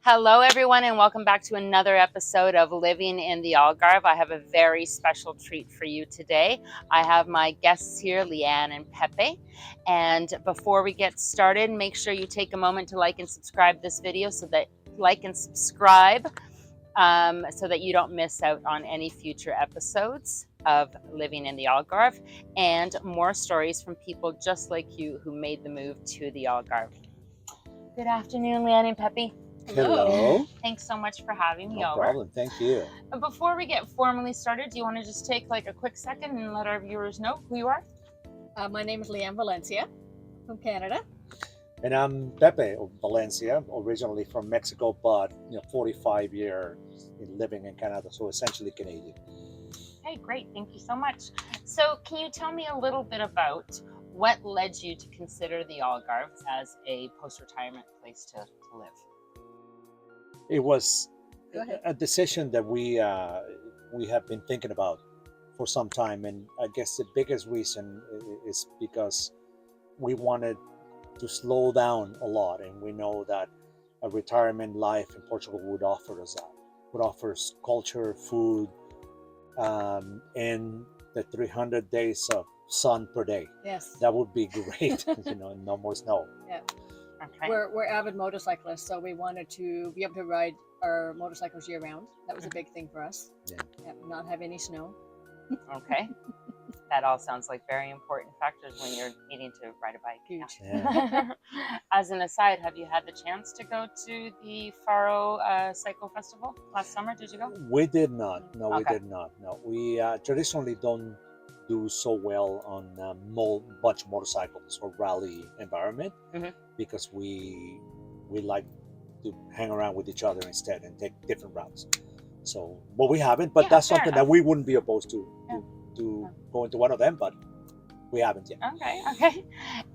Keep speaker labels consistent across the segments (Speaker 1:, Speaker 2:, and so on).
Speaker 1: Hello, everyone, and welcome back to another episode of Living in the Algarve. I have a very special treat for you today. I have my guests here, Leanne and Pepe. And before we get started, make sure you take a moment to like and subscribe this video so that you don't miss out on any future episodes of Living in the Algarve and more stories from people just like you who made the move to the Algarve. Good afternoon, Leanne and Pepe.
Speaker 2: Hello.
Speaker 1: Thanks so much for having me
Speaker 2: No
Speaker 1: over.
Speaker 2: problem. Thank you.
Speaker 1: Before we get formally started, do you want to just take like a quick second and let our viewers know who you are?
Speaker 3: My name is Leanne Valencia from Canada.
Speaker 2: And I'm Pepe of Valencia, originally from Mexico, but 45 years living in Canada, so essentially Canadian.
Speaker 1: Okay, great. Thank you so much. So can you tell me a little bit about what led you to consider the Algarve as a post-retirement place to live?
Speaker 2: It was
Speaker 3: Go ahead.
Speaker 2: a decision that we have been thinking about for some time, and I guess the biggest reason is because we wanted to slow down a lot, and we know that a retirement life in Portugal would offer us that. Would offer us culture, food, and the 300 days of sun per day.
Speaker 3: Yes.
Speaker 2: That would be great, and no more snow.
Speaker 3: Yeah.
Speaker 1: Okay.
Speaker 3: We're avid motorcyclists, so we wanted to be able to ride our motorcycles year round. That was a big thing for us.
Speaker 2: Yeah.
Speaker 3: Not have any snow.
Speaker 1: Okay. That all sounds like very important factors when you're needing to ride a bike.
Speaker 3: Huge.
Speaker 2: Yeah.
Speaker 1: As an aside, have you had the chance to go to the Faro Cycle Festival last summer? Did you go?
Speaker 2: We did not. No, we
Speaker 1: Okay.
Speaker 2: did not. No, we traditionally don't do so well on bunch of motorcycles or rally environment because we like to hang around with each other instead and take different routes. So, but we haven't. But
Speaker 1: Yeah,
Speaker 2: that's
Speaker 1: fair
Speaker 2: something
Speaker 1: enough.
Speaker 2: that we wouldn't be opposed to
Speaker 1: Yeah.
Speaker 2: go into one of them, but we haven't yet.
Speaker 1: Okay.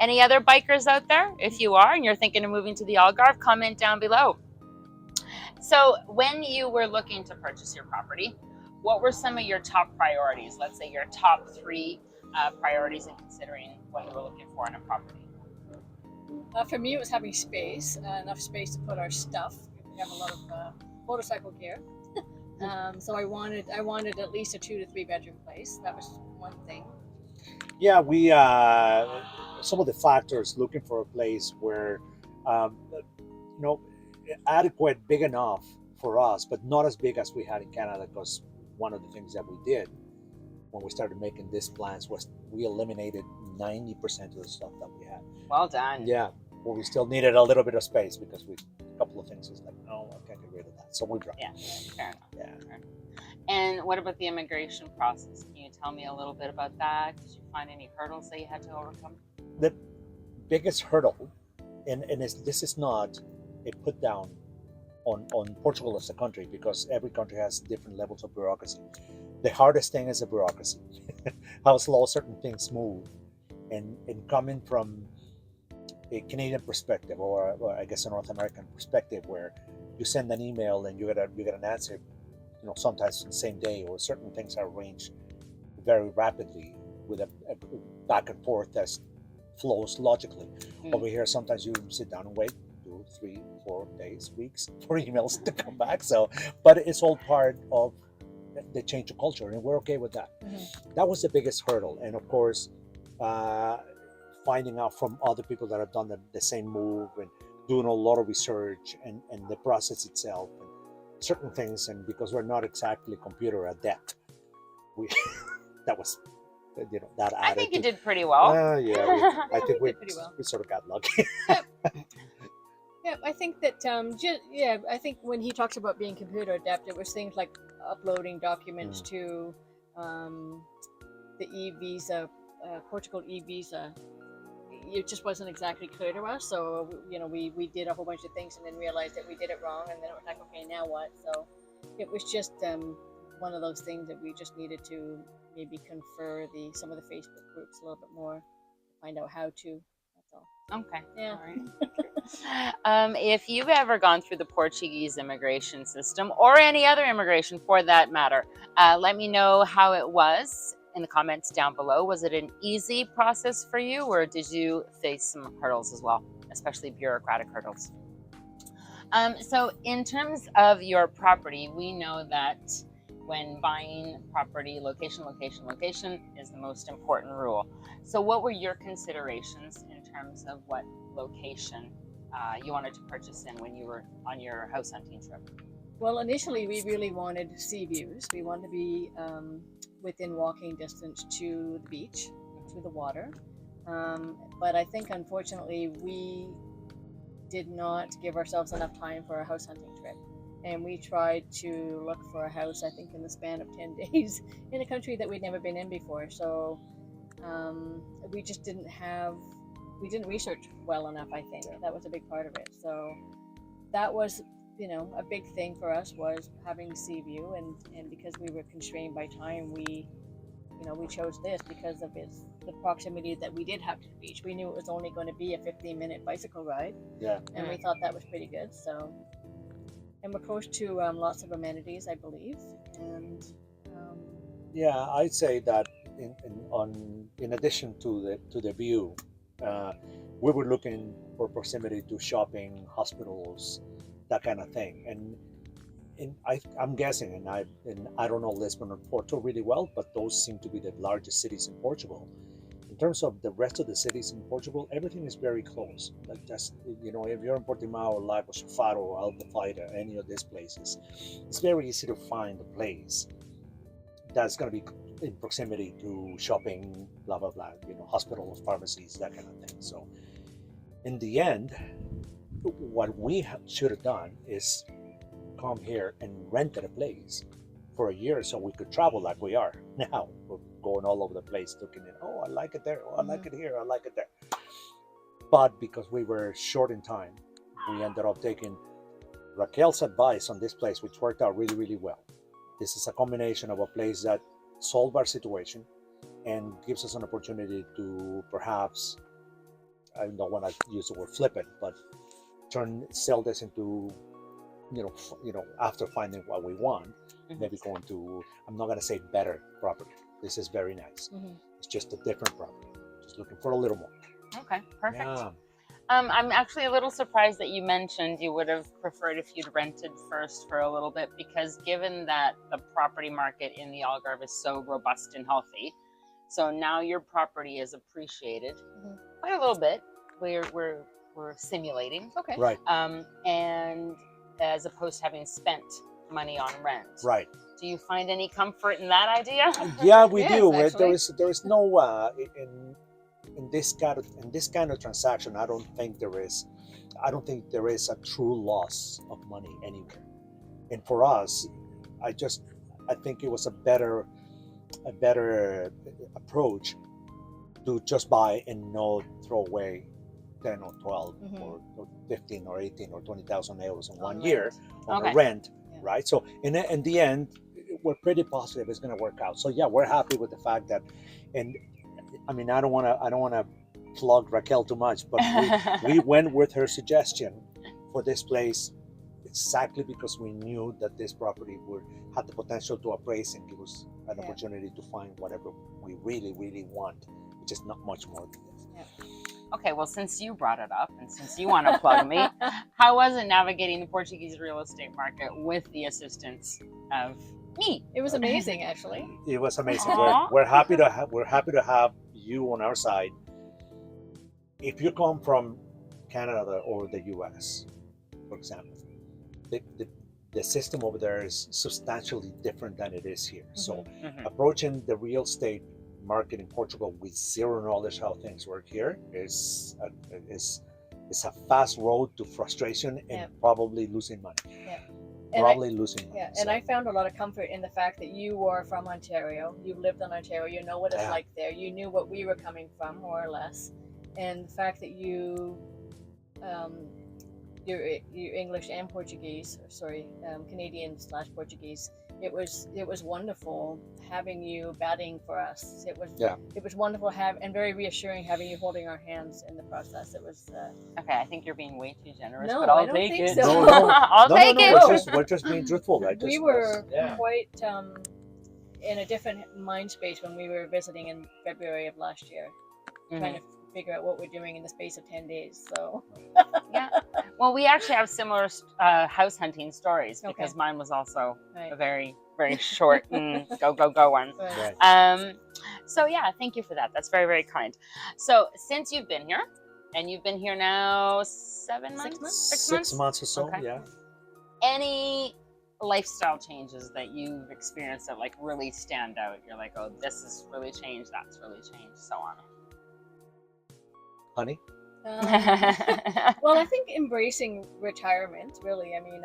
Speaker 1: Any other bikers out there? If you are and you're thinking of moving to the Algarve, comment down below. So when you were looking to purchase your property, what were some of your top priorities? Let's say your top three priorities in considering what you were looking for in a property.
Speaker 3: For me, it was having space, enough space to put our stuff. We have a lot of motorcycle gear. So I wanted at least a 2 to 3 bedroom place. That was one thing.
Speaker 2: Yeah, we some of the factors looking for a place where adequate, big enough for us, but not as big as we had in Canada. Because one of the things that we did when we started making these plans was we eliminated 90% of the stuff that we had.
Speaker 1: Well done.
Speaker 2: Yeah, but we still needed a little bit of space because a couple of things was like, no, I can't get rid of that. So we dropped.
Speaker 1: Yeah, fair enough.
Speaker 2: Yeah.
Speaker 1: And what about the immigration process? Can you tell me a little bit about that? Did you find any hurdles that you had to overcome?
Speaker 2: The biggest hurdle, and this is not a put down on Portugal as a country, because every country has different levels of bureaucracy. The hardest thing is the bureaucracy, how slow certain things move, and coming from a Canadian perspective, or I guess a North American perspective, where you send an email and you get an answer, sometimes in the same day, or certain things are arranged very rapidly with a back and forth that flows logically. Over here, sometimes you sit down and wait 2, 3, 4 days, weeks for emails to come back. So, but it's all part of the change of culture, and we're okay with that. That was the biggest hurdle, and of course, finding out from other people that have done the same move and doing a lot of research and the process itself and certain things. And because we're not exactly computer adept, that was that attitude.
Speaker 1: I think you did pretty well.
Speaker 2: I think
Speaker 3: we did pretty well.
Speaker 2: We sort of got lucky.
Speaker 3: Yeah, I think that I think when he talks about being computer adept, it was things like uploading documents to the e-visa, Portugal e-visa. It just wasn't exactly clear to us, so we did a whole bunch of things and then realized that we did it wrong, and then it was like, okay, now what? So it was just one of those things that we just needed to maybe confer some of the Facebook groups a little bit more to find out how to. That's all.
Speaker 1: Okay.
Speaker 3: Yeah.
Speaker 1: All right. If you've ever gone through the Portuguese immigration system, or any other immigration for that matter, let me know how it was in the comments down below. Was it an easy process for you, or did you face some hurdles as well, especially bureaucratic hurdles? So in terms of your property, we know that when buying property, location, location, location is the most important rule. So what were your considerations in terms of what location you wanted to purchase in when you were on your house hunting trip?
Speaker 3: Well, initially we really wanted sea views. We wanted to be within walking distance to the beach, to the water. But I think unfortunately we did not give ourselves enough time for a house hunting trip. And we tried to look for a house, I think, in the span of 10 days in a country that we'd never been in before. So we just we didn't research well enough, I think. That was a big part of it. So that was, a big thing for us was having the sea view. And because we were constrained by time, we chose this because of the proximity that we did have to the beach. We knew it was only going to be a 15-minute bicycle ride.
Speaker 2: Yeah.
Speaker 3: And we thought that was pretty good. So, and we're close to lots of amenities, I believe. And
Speaker 2: Yeah, I'd say that in addition to the view, we were looking for proximity to shopping, hospitals, that kind of thing. And I'm guessing, and I don't know Lisbon or Porto really well, but those seem to be the largest cities in Portugal. In terms of the rest of the cities in Portugal, everything is very close. Like just if you're in Portimao or Lagos, Faro, or Albufeira, any of these places, it's very easy to find a place that's going to be in proximity to shopping, blah blah blah. Hospitals, pharmacies, that kind of thing. So, in the end, what we should have done is come here and rented a place for a year so we could travel like we are now. We're going all over the place looking at, oh, I like it there, oh, I like it here, I like it there. But because we were short in time, we ended up taking Raquel's advice on this place, which worked out really, really well. This is a combination of a place that solved our situation and gives us an opportunity to perhaps, I don't want to use the word flip it, but sell this into, after finding what we want, maybe going to, I'm not going to say better property. This is very nice. It's just a different property. Just looking for a little more.
Speaker 1: Okay, perfect.
Speaker 2: Yeah.
Speaker 1: I'm actually a little surprised that you mentioned you would have preferred if you'd rented first for a little bit, because given that the property market in the Algarve is so robust and healthy, so now your property is appreciated quite a little bit. We're simulating.
Speaker 3: Okay.
Speaker 2: Right.
Speaker 1: And as opposed to having spent money on rent.
Speaker 2: Right.
Speaker 1: Do you find any comfort in that idea?
Speaker 2: Yeah, we
Speaker 3: Yes,
Speaker 2: do.
Speaker 3: actually.
Speaker 2: There is no in this kind of transaction. I don't think there is a true loss of money anywhere. And for us, I think it was a better approach to just buy and not throw away 10 or 12 or 15 or 18 or 20,000 euros in 1 year on a rent, right? So in the end, we're pretty positive it's going to work out. So yeah, we're happy with the fact that, and I mean, I don't want to plug Raquel too much, but we went with her suggestion for this place exactly because we knew that this property had the potential to appraise and give us an opportunity to find whatever we really, really want, which is not much more than this.
Speaker 3: Yeah.
Speaker 1: Okay, well, since you brought it up and since you want to plug me, how was it navigating the Portuguese real estate market with the assistance of me?
Speaker 3: It was amazing, actually.
Speaker 2: It was amazing.
Speaker 1: Aww.
Speaker 2: We're happy to have you on our side. If you come from Canada or the US, for example, the system over there is substantially different than it is here. So approaching the real estate market in Portugal with zero knowledge how things work here is a fast road to frustration and probably losing money.
Speaker 3: Yeah.
Speaker 2: Losing money.
Speaker 3: Yeah, and I found a lot of comfort in the fact that you are from Ontario. You've lived in Ontario. You know what it's like there. You knew what we were coming from, more or less. And the fact that you're English and Portuguese, Canadian/Portuguese. It was wonderful having you batting for us. It was wonderful and very reassuring having you holding our hands in the process. It was
Speaker 1: okay. I think you're being way too generous,
Speaker 3: No,
Speaker 1: but I'll
Speaker 3: I don't
Speaker 1: take
Speaker 3: think
Speaker 1: it.
Speaker 3: so.
Speaker 1: I'll take it.
Speaker 2: We're just being truthful.
Speaker 3: We were quite in a different mind space when we were visiting in February of last year, trying to figure out what we're doing in the space of 10 days. So
Speaker 1: Yeah. Well, we actually have similar house hunting stories because
Speaker 3: Okay.
Speaker 1: mine was also
Speaker 3: Right.
Speaker 1: a very, very short and go one.
Speaker 3: Right.
Speaker 2: Right.
Speaker 1: So yeah, thank you for that. That's very, very kind. So since you've been here, and you've been here now 7 months?
Speaker 3: 6 months?
Speaker 2: 6 months or so,
Speaker 1: Okay.
Speaker 2: yeah.
Speaker 1: Any lifestyle changes that you've experienced that like really stand out? You're like, oh, this has really changed, that's really changed, so on.
Speaker 2: Honey?
Speaker 3: Well, I think embracing retirement, really. I mean,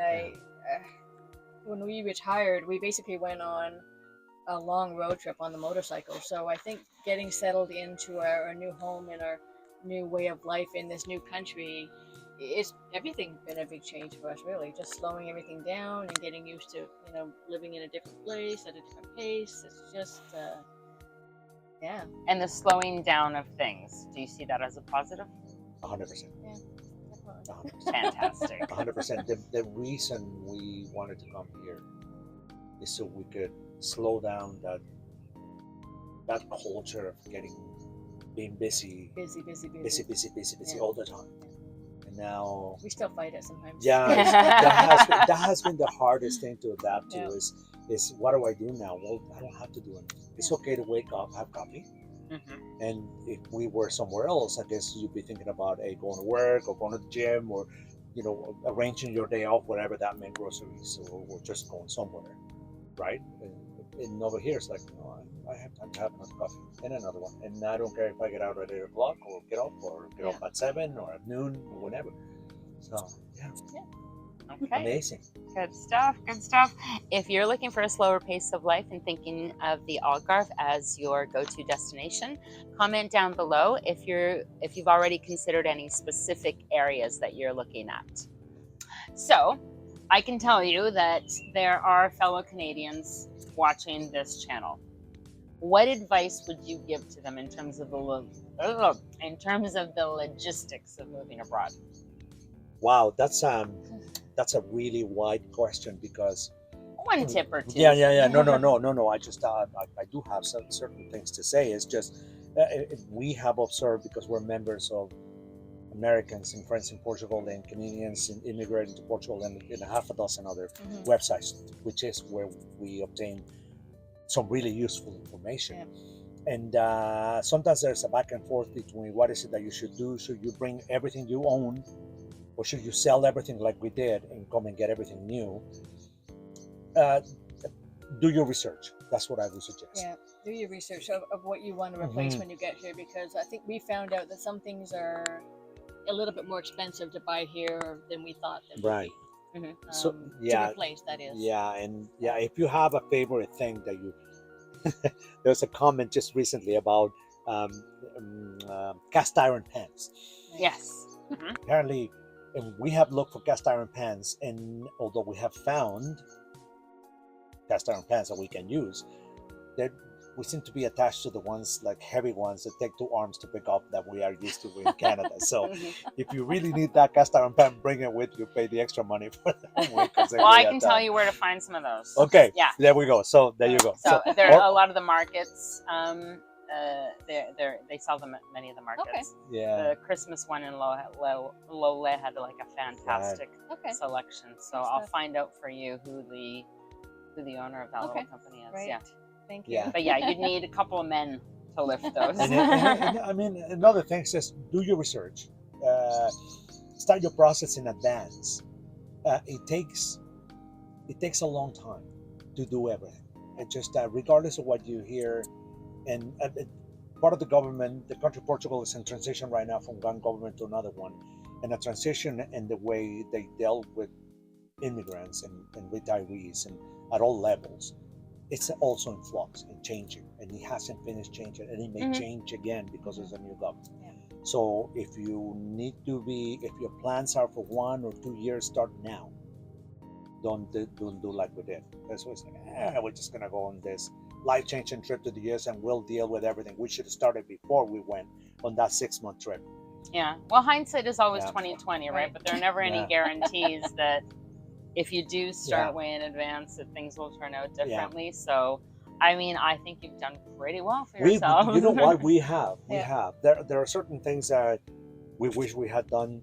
Speaker 3: when we retired, we basically went on a long road trip on the motorcycle. So I think getting settled into our new home and our new way of life in this new country, it's everything been a big change for us, really. Just slowing everything down and getting used to, living in a different place at a different pace. It's just, yeah.
Speaker 1: And the slowing down of things, do you see that as a positive?
Speaker 2: 100%.
Speaker 3: Yeah, definitely.
Speaker 2: 100%.
Speaker 1: Fantastic.
Speaker 2: 100%. The reason we wanted to come here is so we could slow down that culture of being busy all the time. And now
Speaker 3: We still fight it sometimes.
Speaker 2: yeah, that has been the hardest thing to adapt to.
Speaker 3: Yeah.
Speaker 2: Is what do I do now? Well, I don't have to do anything. It's okay to wake up, have coffee, and if we were somewhere else, I guess you'd be thinking about going to work or going to the gym or arranging your day off, whatever that meant, groceries or just going somewhere, right? And over here, it's like, no, I have time to have another coffee and another one, and I don't care if I get out at 8 o'clock or get up at 7 or at noon or whenever. So yeah.
Speaker 1: Okay.
Speaker 2: Amazing.
Speaker 1: Good stuff. Good stuff. If you're looking for a slower pace of life and thinking of the Algarve as your go-to destination, comment down below if you've already considered any specific areas that you're looking at. So, I can tell you that there are fellow Canadians watching this channel. What advice would you give to them in terms of the logistics of moving abroad?
Speaker 2: Wow, that's a really wide question because
Speaker 1: one tip or two.
Speaker 2: Yeah. No. I just I do have some certain things to say. It's just we have observed, because we're members of Americans and friends in Portugal and Canadians immigrating to Portugal and in a half a dozen other websites, which is where we obtain some really useful information. Yeah. And sometimes there's a back and forth between what is it that you should do. Should you bring everything you own, or should you sell everything like we did and come and get everything new? Do your research. That's what I would suggest.
Speaker 3: Yeah, do your research of what you want to replace when you get here, because I think we found out that some things are a little bit more expensive to buy here than we thought they would be.
Speaker 2: So
Speaker 3: to replace, that is.
Speaker 2: Yeah, and if you have a favorite thing that you, there's a comment just recently about cast iron pans.
Speaker 1: Yes.
Speaker 2: Apparently, and we have looked for cast iron pans, and although we have found cast iron pans that we can use, that we seem to be attached to the ones, like heavy ones that take 2 arms to pick up, that we are used to in Canada. So if you really need that cast iron pan, bring it with you, pay the extra money for that.
Speaker 1: Well, I can tell you where to find some of those.
Speaker 2: Okay.
Speaker 1: Yeah.
Speaker 2: There we go. So there you go.
Speaker 1: So there are a lot of the markets. They sell them at many of the markets.
Speaker 3: Okay.
Speaker 2: Yeah.
Speaker 1: The Christmas one in Lole had like a fantastic selection. So I'll find out for you who the owner of that little company is.
Speaker 3: Right.
Speaker 1: Yeah.
Speaker 3: Thank you.
Speaker 2: Yeah.
Speaker 1: But yeah, you'd need a couple of men to lift those.
Speaker 2: And I mean, another thing is do your research. Start your process in advance. It takes a long time to do everything. And just regardless of what you hear, and part of the government, the country Portugal is in transition right now from one government to another one, and a transition in the way they dealt with immigrants and retirees and at all levels. It's also in flux and changing, and it hasn't finished changing, and it may change again because there's a new government. Yeah. So if if your plans are for 1 or 2 years, start now. Don't do like we did. That's what's like, we're just gonna go on this life-changing trip to the US and we'll deal with everything. We should have started before we went on that 6-month trip.
Speaker 1: Yeah. Well, hindsight is always 20/20, right? But there are never any guarantees that if you do start way in advance, that things will turn out differently. So I mean, I think you've done pretty well for
Speaker 2: We,
Speaker 1: yourself.
Speaker 2: you know what, we have.
Speaker 3: Yeah.
Speaker 2: There are certain things that we wish we had done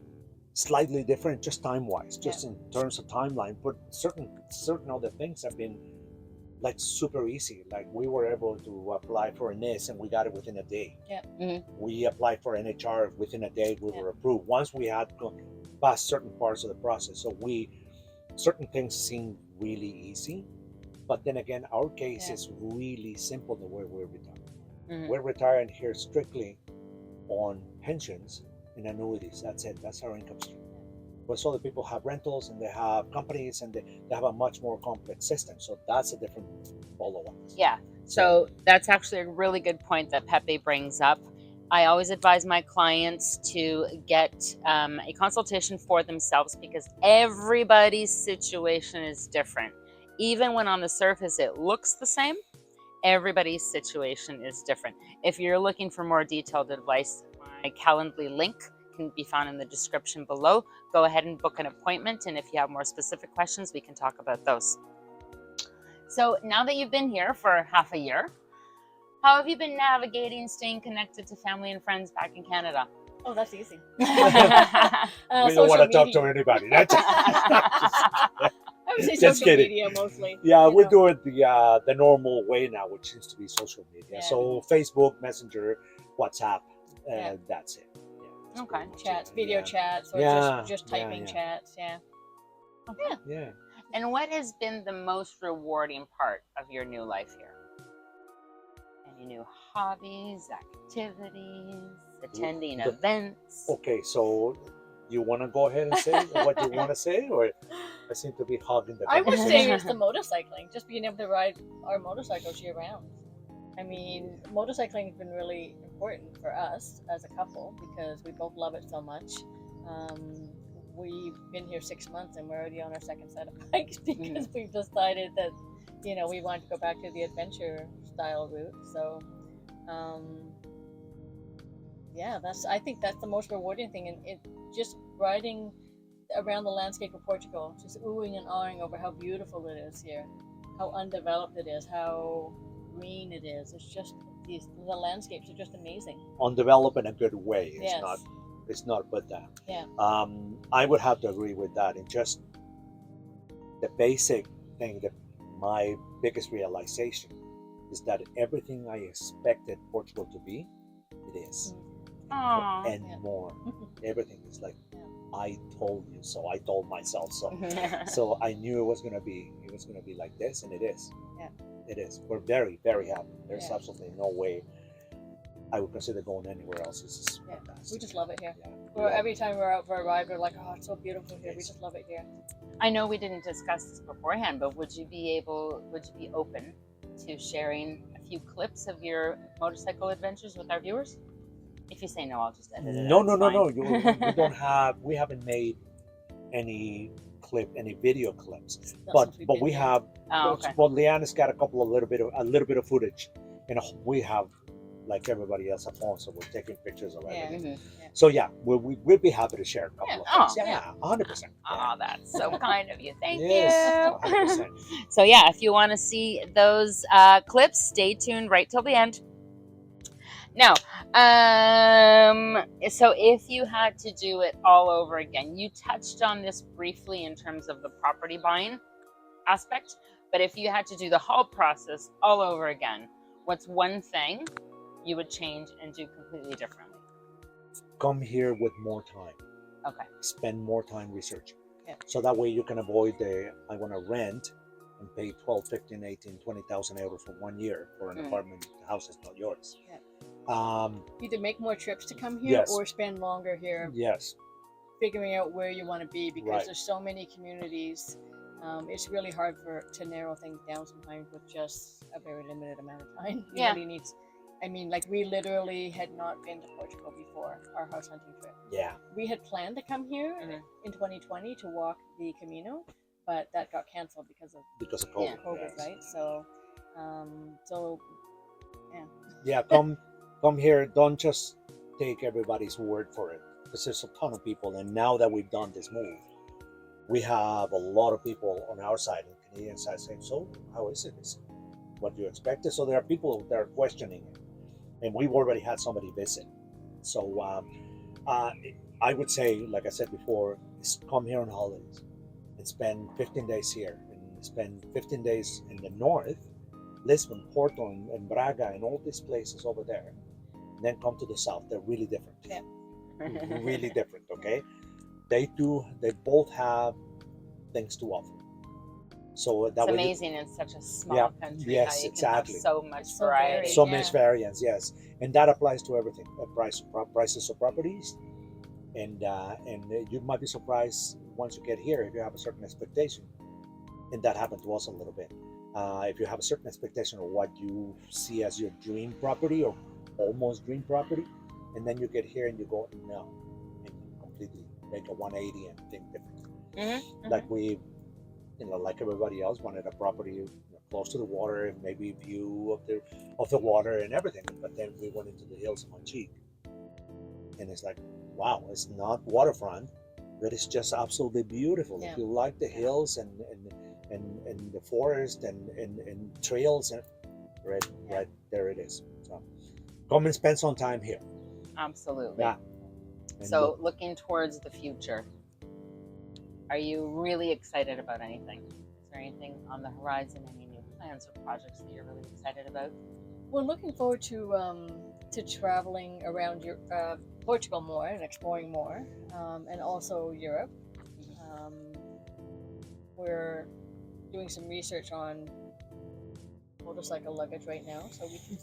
Speaker 2: slightly different, just time wise, just in terms of timeline. But certain other things have been like super easy. Like we were able to apply for an NIS and we got it within a day.
Speaker 3: Yeah.
Speaker 1: Mhm.
Speaker 2: We applied for NHR within a day. We
Speaker 3: Yeah.
Speaker 2: were approved once we had passed certain parts of the process. So certain things seem really easy, but then again, our case
Speaker 3: Yeah.
Speaker 2: is really simple the way we're retired.
Speaker 1: Mhm.
Speaker 2: We're retiring here strictly on pensions and annuities. That's it. That's our income stream. But so the people have rentals and they have companies and they have a much more complex system. So that's a different ball of wax.
Speaker 1: Yeah. So that's actually a really good point that Pepe brings up. I always advise my clients to get a consultation for themselves because everybody's situation is different. Even when on the surface it looks the same, everybody's situation is different. If you're looking for more detailed advice, my Calendly link can be found in the description below. Go ahead and book an appointment, and if you have more specific questions, we can talk about those. So now that you've been here for half a year, how have you been navigating staying connected to family and friends back in Canada?
Speaker 3: Oh, that's easy.
Speaker 2: We don't want to talk to anybody. That's
Speaker 3: I would say
Speaker 2: Just
Speaker 3: social
Speaker 2: kidding.
Speaker 3: media mostly.
Speaker 2: Yeah,
Speaker 3: you
Speaker 2: we're
Speaker 3: know.
Speaker 2: doing the normal way now, which seems to be social media.
Speaker 3: Yeah.
Speaker 2: So Facebook, Messenger, WhatsApp,
Speaker 3: Yeah.
Speaker 2: That's it. Yeah, that's
Speaker 1: Okay.
Speaker 2: pretty much
Speaker 3: Chats,
Speaker 2: it.
Speaker 3: video
Speaker 2: Yeah.
Speaker 3: chats, or
Speaker 2: Yeah,
Speaker 3: just
Speaker 2: yeah,
Speaker 3: typing
Speaker 2: yeah.
Speaker 3: chats. Yeah.
Speaker 1: Okay.
Speaker 2: Yeah.
Speaker 1: And what has been the most rewarding part of your new life here? Any new hobbies, activities, attending
Speaker 2: The-
Speaker 1: events?
Speaker 2: Okay, so you want to go ahead and say what you want to say, or I seem to be hogging the
Speaker 3: I would
Speaker 2: conversation?
Speaker 3: say it's the motorcycling, just being able to ride our motorcycles year round. I mean, motorcycling has been really important for us as a couple because we both love it so much. We've been here 6 months and we're already on our second set of bikes because we've decided that, we want to go back to the adventure style route. So, yeah, I think that's the most rewarding thing, and it just riding around the landscape of Portugal, just oohing and awing over how beautiful it is here, how undeveloped it is, how green it is. It's just the landscapes are just amazing.
Speaker 2: Undeveloped in a good way.
Speaker 3: Yes.
Speaker 2: It's not but that.
Speaker 3: Yeah.
Speaker 2: I would have to agree with that. And just the basic thing that my biggest realization is that everything I expected Portugal to be, it is.
Speaker 1: Aw.
Speaker 2: And
Speaker 3: Yeah.
Speaker 2: more. Everything is like, I told you so. I told myself so.
Speaker 1: Yeah.
Speaker 2: So I knew it was gonna be like this, and it is.
Speaker 3: Yeah.
Speaker 2: It is. We're very, very happy. There's
Speaker 3: Yeah.
Speaker 2: absolutely no way I would consider going anywhere else. This is
Speaker 3: Yeah.
Speaker 2: fantastic.
Speaker 3: We just love it here.
Speaker 2: Yeah.
Speaker 3: Well, every time we're out for a ride, we're like, oh, it's so beautiful here. We
Speaker 2: Yes.
Speaker 3: just love it here.
Speaker 1: I know we didn't discuss this beforehand, but would you be open to sharing a few clips of your motorcycle adventures with our viewers? If you say no, I'll just edit it.
Speaker 2: No,
Speaker 1: out.
Speaker 2: no,
Speaker 1: It's
Speaker 2: no,
Speaker 1: fine.
Speaker 2: no. We don't have. We haven't made any video clips,
Speaker 3: Not
Speaker 2: but
Speaker 3: since we've
Speaker 2: but
Speaker 3: been
Speaker 2: we
Speaker 3: here.
Speaker 2: have.
Speaker 1: Oh, okay.
Speaker 2: Well, Leanna's got a little bit of footage, and we have, like everybody else, a phone, so we're taking pictures of
Speaker 3: Yeah.
Speaker 2: everything.
Speaker 1: Mhm.
Speaker 2: So yeah, we'd be happy to share a couple of
Speaker 1: Yeah.
Speaker 2: things.
Speaker 1: Oh,
Speaker 2: Yeah, 100%.
Speaker 1: Oh, that's so kind of you. Thank
Speaker 2: Yes,
Speaker 1: you.
Speaker 2: 100%.
Speaker 1: So yeah, if you want to see those clips, stay tuned right till the end. Now, so if you had to do it all over again, you touched on this briefly in terms of the property buying aspect, but if you had to do the whole process all over again, what's one thing you would change and do completely differently?
Speaker 2: Come here with more time.
Speaker 1: Okay.
Speaker 2: Spend more time researching.
Speaker 3: Yeah.
Speaker 2: So that way you can avoid I want to rent and pay 12, 15, 18, 20,000 euros for 1 year for an apartment. The house is not yours.
Speaker 3: Yeah.
Speaker 2: Um,
Speaker 3: Either make more trips to come here
Speaker 2: Yes.
Speaker 3: or spend longer here
Speaker 2: yes.
Speaker 3: figuring out where you want to be because
Speaker 2: Right.
Speaker 3: there's so many communities. It's really hard to narrow things down sometimes with just a very limited amount of time. You
Speaker 1: Yeah.
Speaker 3: really need. I mean, like we literally had not been to Portugal before our house hunting trip.
Speaker 2: Yeah.
Speaker 3: We had planned to come here
Speaker 1: Mhm.
Speaker 3: in 2020 to walk the Camino, but that got canceled because of
Speaker 2: Because of COVID.
Speaker 1: Yeah.
Speaker 3: COVID,
Speaker 2: yes.
Speaker 3: right? So,
Speaker 2: Yeah, come here. Don't just take everybody's word for it, because there's a ton of people. And now that we've done this move, we have a lot of people on our side and Canadian side saying, "So, how is it? what you expected. So there are people that are questioning it, and we've already had somebody visit. So uh, I would say, like I said before, is come here on holidays and spend 15 days here, and spend 15 days in the north, Lisbon, Porto, and Braga, and all these places over there. And then come to the south. They're really different.
Speaker 3: Yeah.
Speaker 2: Really different. Okay, they do. They both have things to offer. So that
Speaker 1: It's
Speaker 2: way
Speaker 1: amazing in such a small
Speaker 2: Yeah,
Speaker 1: country
Speaker 2: yes,
Speaker 1: how you
Speaker 2: exactly.
Speaker 1: can have so much
Speaker 3: It's so
Speaker 1: variety.
Speaker 3: varied.
Speaker 2: so
Speaker 3: Yeah.
Speaker 2: much variance, yes, and that applies to everything. Prices of properties, and you might be surprised once you get here if you have a certain expectation, and that happened to us a little bit. If you have a certain expectation of what you see as your dream property or almost dream property, and then you get here and you go no, and completely make a 180 and think different. Like we, like everybody else, wanted a property close to the water and maybe view of the water and everything. But then we went into the hills of Manchique, and it's like, wow, it's not waterfront, but it's just absolutely beautiful.
Speaker 3: Yeah.
Speaker 2: If you like the hills and the forest and trails, and right there it is. So come and spend some time here.
Speaker 1: Absolutely.
Speaker 2: Yeah. And
Speaker 1: So looking towards the future, are you really excited about anything? Is there anything on the horizon, any new plans or projects that you're really excited about?
Speaker 3: We're looking forward to traveling around Portugal more and exploring more, and also Europe. We're doing some research on motorcycle luggage right now, so we can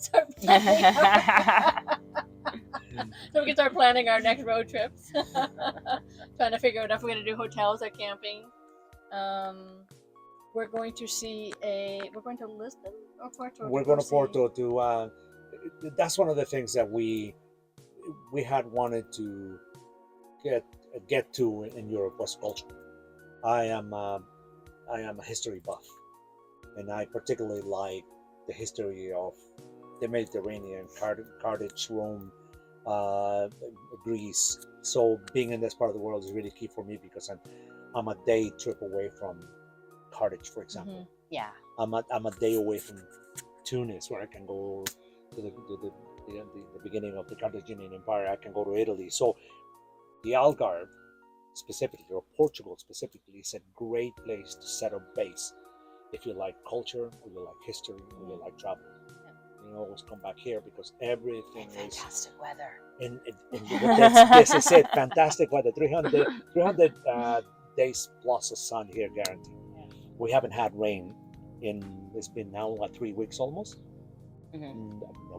Speaker 3: start planning our next road trips. Trying to figure out if we're going to do hotels or camping. We're going to Lisbon or Porto.
Speaker 2: we're going to Porto to. That's one of the things that we had wanted to get to in Europe was culture. I am a history buff, and I particularly like the history of the Mediterranean, Carthage, Rome, Greece. So being in this part of the world is really key for me because I'm a day trip away from Carthage, for example.
Speaker 1: Yeah.
Speaker 2: I'm a day away from Tunis, where I can go to the beginning of the Carthaginian Empire. I can go to Italy. So the Algarve specifically, or Portugal specifically, is a great place to set up base if you like culture, or you like history, or you like travel. You can always come back here because everything is
Speaker 1: fantastic weather.
Speaker 2: And this is it. Fantastic weather. 300 days plus of sun here, guaranteed. We haven't had rain it's been now 3 weeks almost.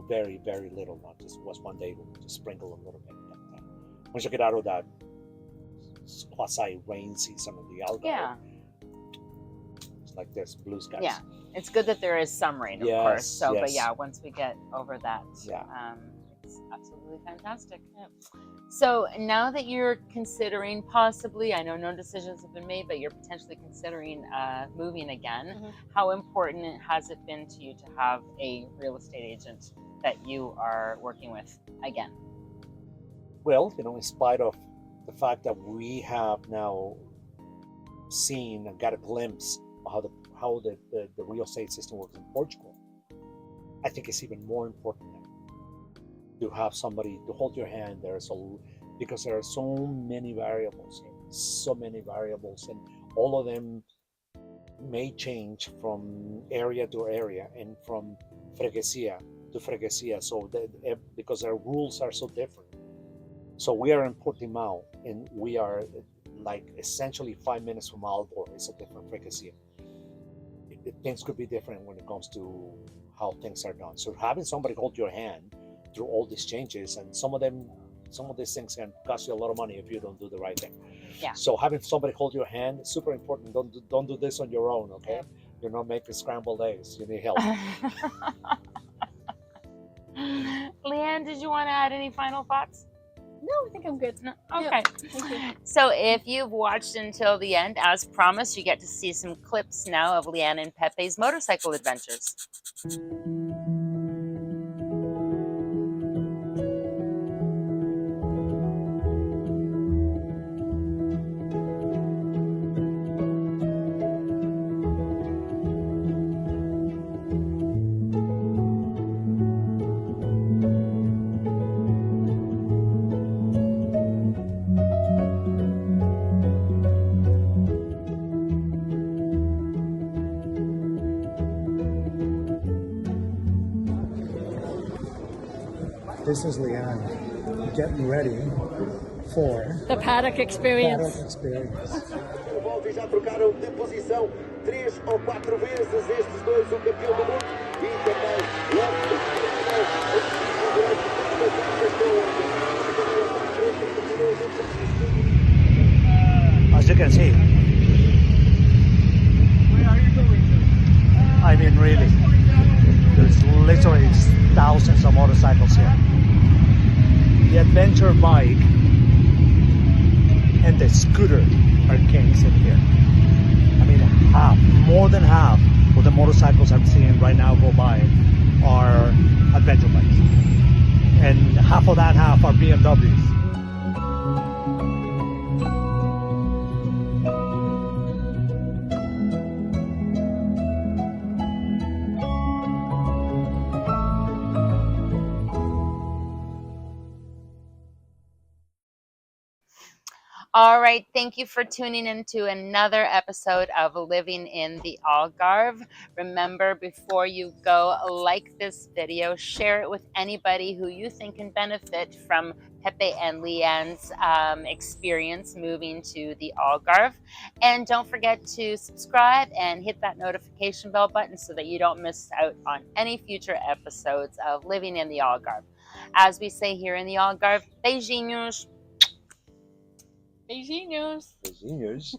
Speaker 2: Very, very little. Not just was one day to sprinkle a little bit. But once you get out of that quasi rain season of the Algarve, it's like there's blue skies.
Speaker 1: Yeah, it's good that there is some rain, of course. So, but yeah, once we get over that, it's absolutely fantastic. Yeah. So now that you're considering possibly, I know no decisions have been made, but you're potentially considering moving again, how important has it been to you to have a real estate agent that you are working with again?
Speaker 2: Well, in spite of the fact that we have now seen and got a glimpse of how the real estate system works in Portugal, I think it's even more important now to have somebody to hold your hand there. So because there are so many variables, and all of them may change from area to area and from freguesia to freguesia. So because their rules are so different. So we are in Portimao, and we are like essentially 5 minutes from Algarve. It's a different freguesia. Things could be different when it comes to how things are done. So having somebody hold your hand through all these changes, and some of these things can cost you a lot of money if you don't do the right thing.
Speaker 1: Yeah.
Speaker 2: So having somebody hold your hand is super important. Don't do this on your own, okay? You're not making scrambled eggs. You need help.
Speaker 1: Leanne, did you want to add any final thoughts?
Speaker 3: No, I think I'm good.
Speaker 1: No? Okay.
Speaker 3: Thank you.
Speaker 1: So if you've watched until the end, as promised, you get to see some clips now of Leanne and Pepe's motorcycle adventures.
Speaker 2: This is Leanne getting ready for
Speaker 3: The paddock experience.
Speaker 2: paddock experience.
Speaker 4: Volta e já trocaram de posição 3 ou 4 vezes estes dois, o campeão do mundo e também
Speaker 2: As you can see, I mean really, there's literally thousands of motorcycles here. The adventure bike and the scooter are kings in here. I mean, more than half of the motorcycles I'm seeing right now go by are adventure bikes. And half of that half are BMWs.
Speaker 1: All right, thank you for tuning in to another episode of Living in the Algarve. Remember, before you go, like this video, share it with anybody who you think can benefit from Pepe and Leanne's experience moving to the Algarve. And don't forget to subscribe and hit that notification bell button so that you don't miss out on any future episodes of Living in the Algarve. As we say here in the Algarve, beijinhos!
Speaker 3: Beijinhos.
Speaker 2: Beijinhos.